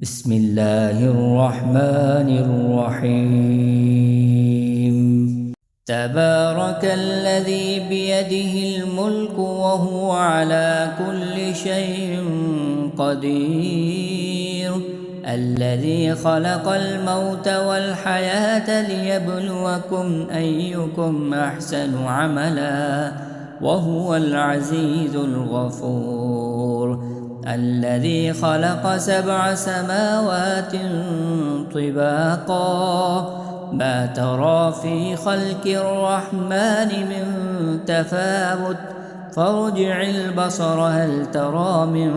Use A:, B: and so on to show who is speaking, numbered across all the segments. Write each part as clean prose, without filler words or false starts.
A: بسم الله الرحمن الرحيم. تبارك الذي بيده الملك وهو على كل شيء قدير، الذي خلق الموت والحياة ليبلوكم أيكم أحسن عملا وهو العزيز الغفور، الذي خلق 7 سماوات طباقا، ما ترى في خلق الرحمن من تفاوت، فارجع البصر هل ترى من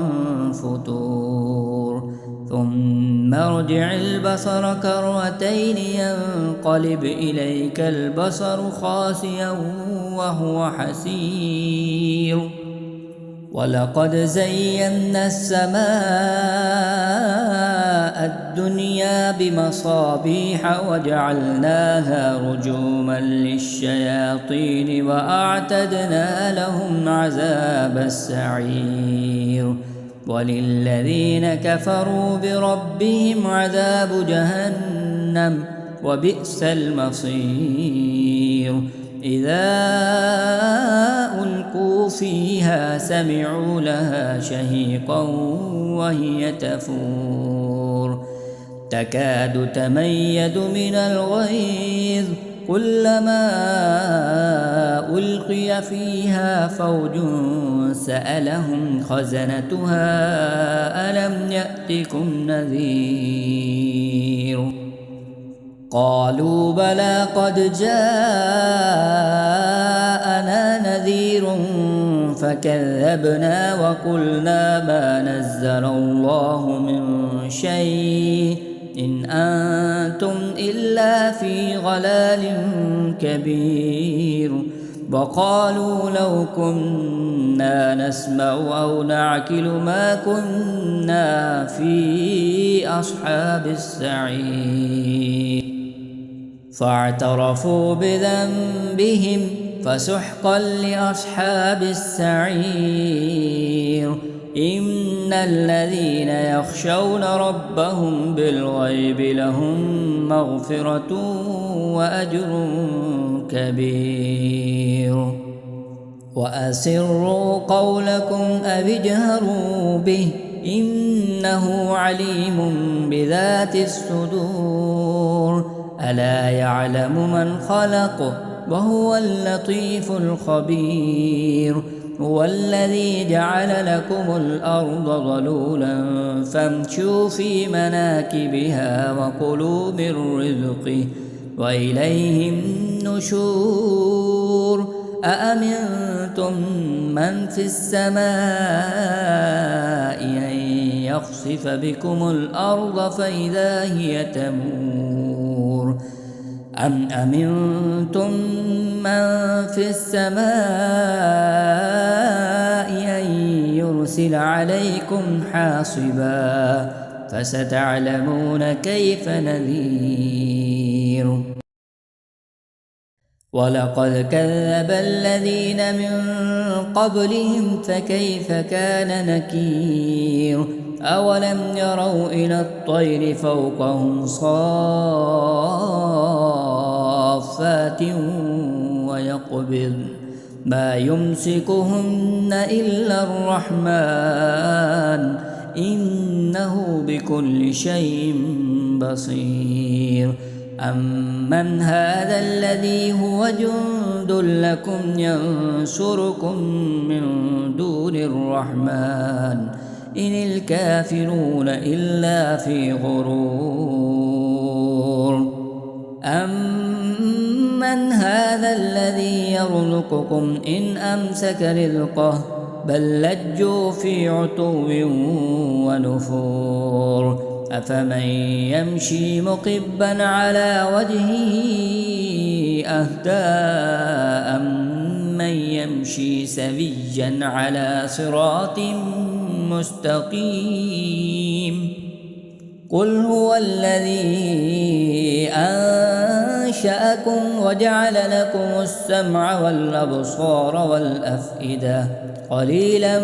A: فطور، ثم ارجع البصر كرتين ينقلب إليك البصر خاسئا وهو حسير، ولقد زينا السماء الدنيا بمصابيح وجعلناها رجوما للشياطين وأعتدنا لهم عذاب السعير، وللذين كفروا بربهم عذاب جهنم وبئس المصير. إذا ألقوا فيها سمعوا لها شهيقا وهي تفور، تكاد تميز من الغيظ، كلما ألقي فيها فوج سألهم خزنتها ألم يأتكم نذير؟ قالوا بلى قد جاءنا نذير فكذبنا وقلنا ما نزل الله من شيء إن أنتم إلا في ضلال كبير، وقالوا لو كنا نسمع أو نعقل ما كنا في أصحاب السعير، فاعترفوا بذنبهم فسحقا لأصحاب السعير. إن الذين يخشون ربهم بالغيب لهم مغفرة وأجر كبير، وأسروا قولكم أو اجهروا به إنه عليم بذات الصدور، ألا يعلم من خلق وهو اللطيف الخبير، هو الذي جعل لكم الأرض ظلولا فامشوا في مناكبها وكلوا من رزقه وإليه النشور. أأمنتم من في السماء أن يخسف بكم الأرض فإذا هي تمور، أم أمنتم من في السماء أن يرسل عليكم حاصبا فستعلمون كيف نذير. ولقد كذب الذين من قبلهم فكيف كان نكير، أولم يروا إلى الطير فوقهم صافات ويقبضن ما يمسكهن إلا الرحمن إنه بكل شيء بصير. أمن هذا الذي هو جند لكم ينصركم من دون الرحمن إن الكافرون إلا في غرور. أمن هذا الذي يرزقكم إن أمسك رزقه بل لجوا في عتو ونفور، أفمن يمشي مكبا على وجهه أهدى أمن يمشي سويا على صراط مستقيم. قل هو الذي أنشأكم وجعل لكم السمع والأبصار والأفئدة قليلا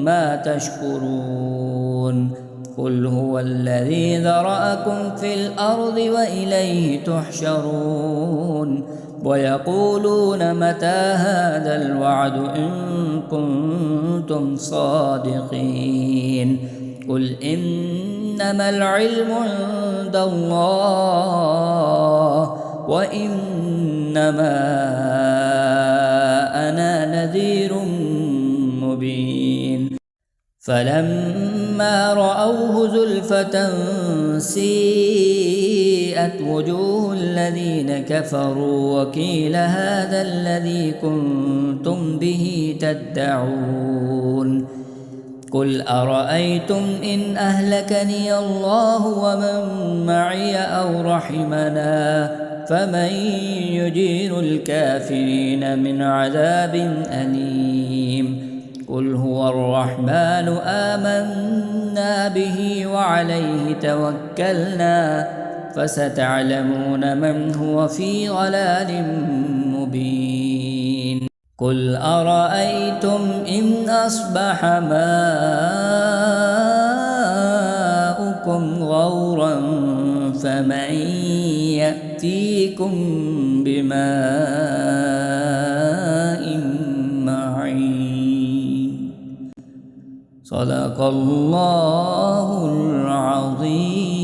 A: ما تشكرون. قل هو الذي ذرأكم في الأرض وإليه تحشرون ويقولون متى هذا الوعد إن كنتم صادقين قل إنما العلم عند الله وإنما أنا نذير مبين فلما رأوه زلفة سيئت وجوه الذين كفروا وقيل هذا الذي كنتم به تدعون قل أرأيتم إن أهلكني الله ومن معي أو رحمنا فمن يجير الكافرين من عذاب أليم قل هو الرحمن آمنا به وعليه توكلنا فستعلمون من هو في ضلال مبين قل أرأيتم إن أصبح ماؤكم غورا فمن يأتيكم بماء معين صدق الله العظيم.